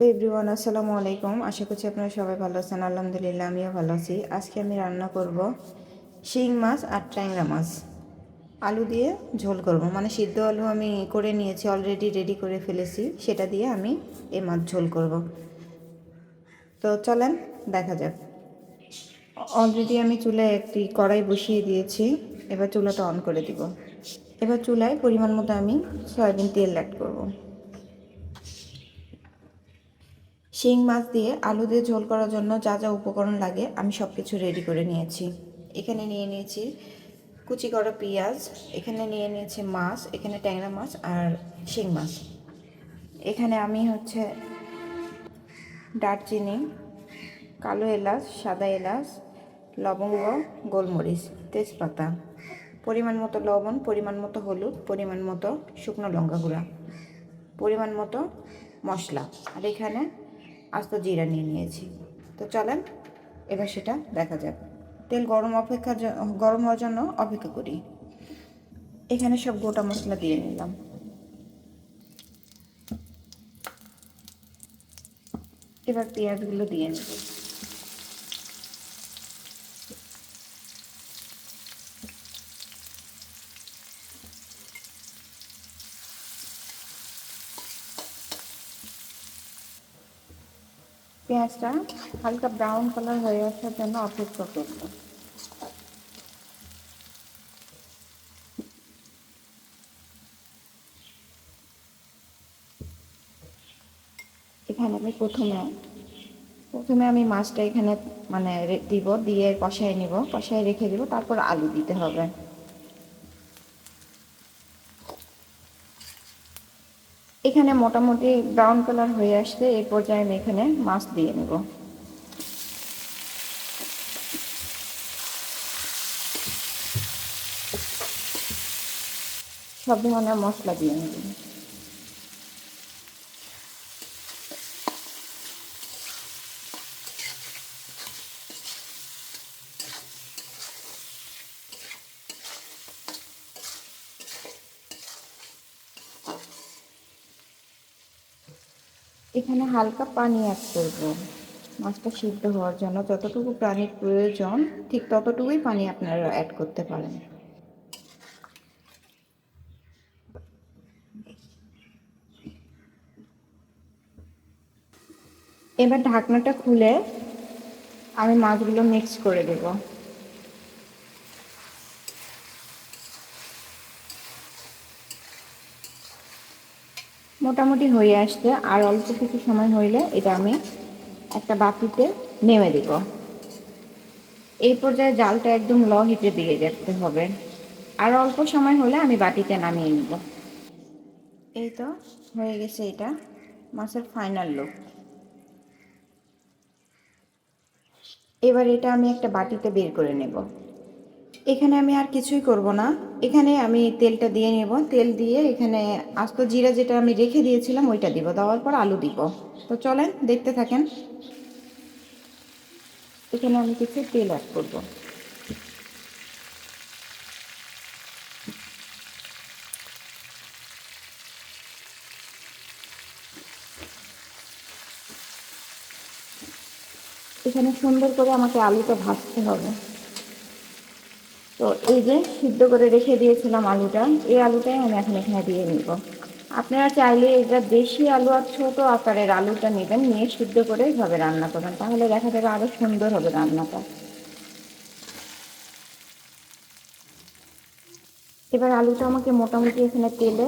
Everyone, আসসালামু আলাইকুম। আশা করছি আপনারা সবাই ভালো আছেন। আলহামদুলিল্লাহ, আমিও ভালো আছি। আজকে আমি রান্না করব শিং মাছ আর ট্যাংরা মাছ আলু দিয়ে ঝোল করব। মানে সিদ্ধ আলু আমি করে নিয়েছি, অলরেডি রেডি করে ফেলেছি, সেটা দিয়ে আমি এই মাছ ঝোল করব। তো চলেন দেখা যাক। অলরেডি আমি চুলায় একটি কড়াই বসিয়ে দিয়েছি। এবার চুলাটা অন করে দিব। এবার চুলায় পরিমাণ মতো আমি সয়াবিন তেল অ্যাড করব। শিং মাছ দিয়ে আলু দিয়ে ঝোল করার জন্য যা যা উপকরণ লাগে আমি সব কিছু রেডি করে নিয়েছি। এখানে নিয়ে নিয়েছি কুচি করা পেঁয়াজ, এখানে নিয়ে নিয়েছি মাছ, এখানে ট্যাংরা মাছ আর শিং মাছ। এখানে আমি দারচিনি, কালো এলাচ, সাদা এলাচ, লবঙ্গ, গোলমরিচ, তেজপাতা, পরিমাণ মতো লবণ, পরিমাণ মতো হলুদ, পরিমাণ মতো শুকনো লঙ্কা গুঁড়া, পরিমাণ মতো মশলা, আর এখানে আস্ত জিরা নিয়ে নিয়েছি। তো চলেন এবার সেটা দেখা যাক। তেল গরম হওয়ার জন্য অপেক্ষা করি। এখানে সব গোটা মশলা দিয়ে নিলাম। এবার পেঁয়াজগুলো দিয়ে নেব। পেঁয়াজটা হালকা ব্রাউন কালার হয়ে আসার জন্য অপেক্ষা করব। এখানে আমি প্রথমে আমি মাছটা এখানে দিব, দিয়ে কষাই নিব, কষাই রেখে দিব, তারপর আলু দিতে হবে। এখানে মোটামুটি ব্রাউন কালার হয়ে আসছে, এই পর্যায়ে আমি এখানে মাছ দিয়ে নেব। সব ধরনের মশলা দিয়ে নেব। এখানে হালকা পানি অ্যাড করব মাছটা সিদ্ধ হওয়ার জন্য। যতটুকু পানির প্রয়োজন ঠিক ততটুকুই পানি আপনারা অ্যাড করতে পারেন। এবার ঢাকনাটা খুলে আমি মাছগুলো মিক্স করে দেব। মোটামুটি হয়ে আসছে, আর অল্প কিছু সময় হইলে এটা আমি একটা বাটিতে নেমে দেব। এই পর্যায়ে জালটা একদম লো হিটে দিয়ে যেতে হবে। আর অল্প সময় হলে আমি বাটিতে নামিয়ে নিব। এই তো হয়ে গেছে, এটা মাছের ফাইনাল লুক। এবার এটা আমি একটা বাটিতে বের করে নেব। এখানে আমি আর কিছুই করব না। এখানে আমি তেলটা দিয়ে নেব। তেল দিয়ে এখানে আস্ত জিরা যেটা আমি রেখে দিয়েছিলাম ওইটা দিব, দেওয়ার পর আলু দিব। তো চলেন দেখতে থাকেন। এখানে আমি কিছু তেল অ্যাড করব। এখানে সুন্দর করে আমাকে আলুটা ভাজতে হবে। তো এই যে সিদ্ধ করে রেখে দিয়েছিলাম আলুটা, এই আলুটাই আমি এখন এখানে দিয়ে নিব। আপনারা চাইলে এটা দেশি আলু আর ছোটো আকারের আলুটা নেবেন, নিয়ে সিদ্ধ করে এইভাবে রান্না করবেন, তাহলে দেখা যাবে আরও সুন্দর হবে রান্নাটা। এবার আলুটা আমাকে মোটামুটি এখানে তেলে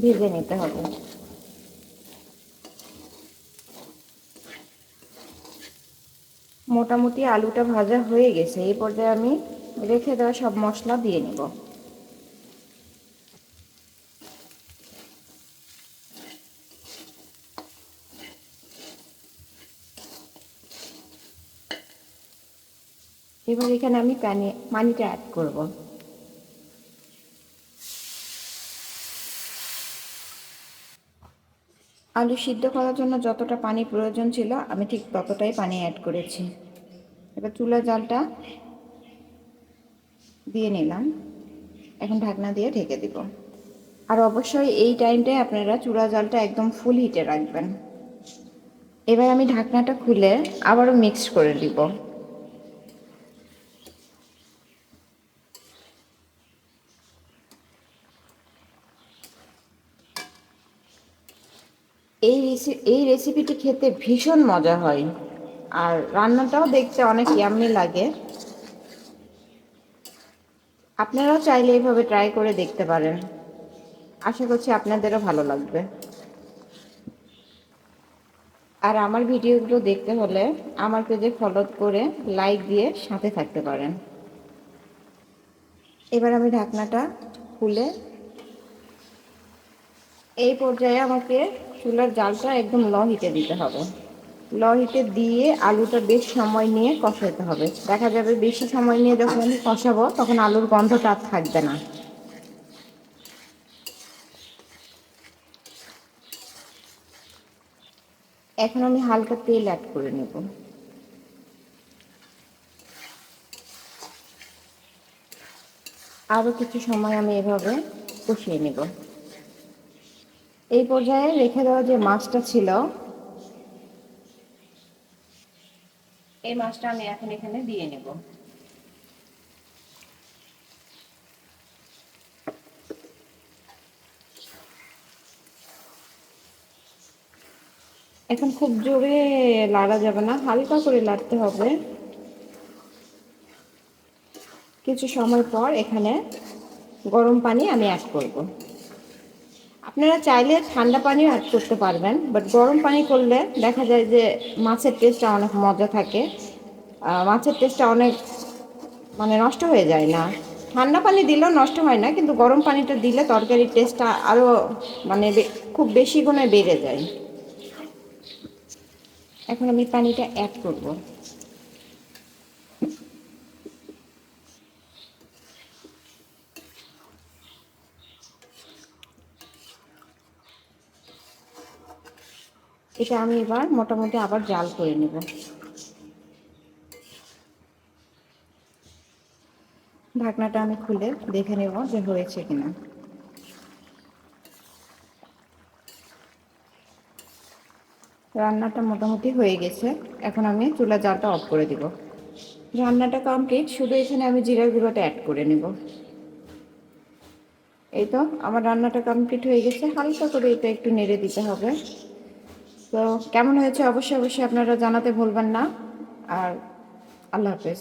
ভেজে নিতে হবে। মোটামুটি আলুটা ভাজা হয়ে গেছে, এই পর্যায়ে আমি রেখে দেওয়া সব মশলা দিয়ে নিব। এবার এখানে আমি পানিটা অ্যাড করব। আলু সিদ্ধ করার জন্য যতটা পানি প্রয়োজন ছিল আমি ঠিক ততটাই পানি অ্যাড করেছি। এবার চুলার জালটা দিয়ে নিলাম, এখন ঢাকনা দিয়ে ঢেকে দিব। আর অবশ্যই এই টাইমটায় আপনারা চুলা জালটা একদম ফুল হিটে রাখবেন। এবার আমি ঢাকনাটা খুলে আবারও মিক্স করে দিব। এই রেসিপিটি খেতে ভীষণ মজা হয়, আর রান্নাটাও দেখতে অনেক ইয়াম্মি লাগে। আপনারাও চাইলে এইভাবে ট্রাই করে দেখতে পারেন। আশা করছি আপনাদেরও ভালো লাগবে। আর আমার ভিডিওগুলো দেখতে হলে আমার পেজে ফলো করে লাইক দিয়ে সাথে থাকতে পারেন। এবার আমি ঢাকনাটা খুলে এই পর্যায়ে আমাকে চুলার জালটা একদম লো হিটে দিতে হবে। লো হিটে দিয়ে আলুটা বেশ সময় নিয়ে কষাতে হবে। দেখা যাবে বেশি সময় নিয়ে যখন আমি কষাবো তখন আলুর গন্ধটা আর থাকবে না। এখন আমি হালকা তেল অ্যাড করে নেব। আরও কিছু সময় আমি এভাবে কষিয়ে নেব। এই পর্যায়ে রেখে দেওয়া যে মাছটা ছিল, এই মাছটা আমি এখন এখানে দিয়ে নেব। এখন খুব জোরে লাড়া যাবে না, হালকা করে লাড়তে হবে। কিছু সময় পর এখানে গরম পানি আমি অ্যাড করব। আপনারা চাইলে ঠান্ডা পানিও অ্যাড করতে পারবেন, বাট গরম পানি করলে দেখা যায় যে মাছের টেস্টটা অনেক মজা থাকে, মাছের টেস্টটা অনেক নষ্ট হয়ে যায় না। ঠান্ডা পানি দিলেও নষ্ট হয় না, কিন্তু গরম পানিটা দিলে তরকারির টেস্টটা আরও খুব বেশি গুণে বেড়ে যায়। এখন আমি পানিটা অ্যাড করব। এটা আমি এবার মোটামুটি আবার জাল করে নেব। ঢাকনাটা আমি খুলে দেখে নেব যে হয়েছে কিনা। রান্নাটা মোটামুটি হয়ে গেছে। এখন আমি চুলার জালটা অফ করে দিব। রান্নাটা কমপ্লিট, শুধু এখানে আমি জিরার গুঁড়োটা অ্যাড করে নেব। এই তো আমার রান্নাটা কমপ্লিট হয়ে গেছে। হালকা করে এটা একটু নেড়ে দিতে হবে। তো কেমন হয়েছে অবশ্যই অবশ্যই আপনারা জানাতে ভুলবেন না। আর আল্লাহ হাফেজ।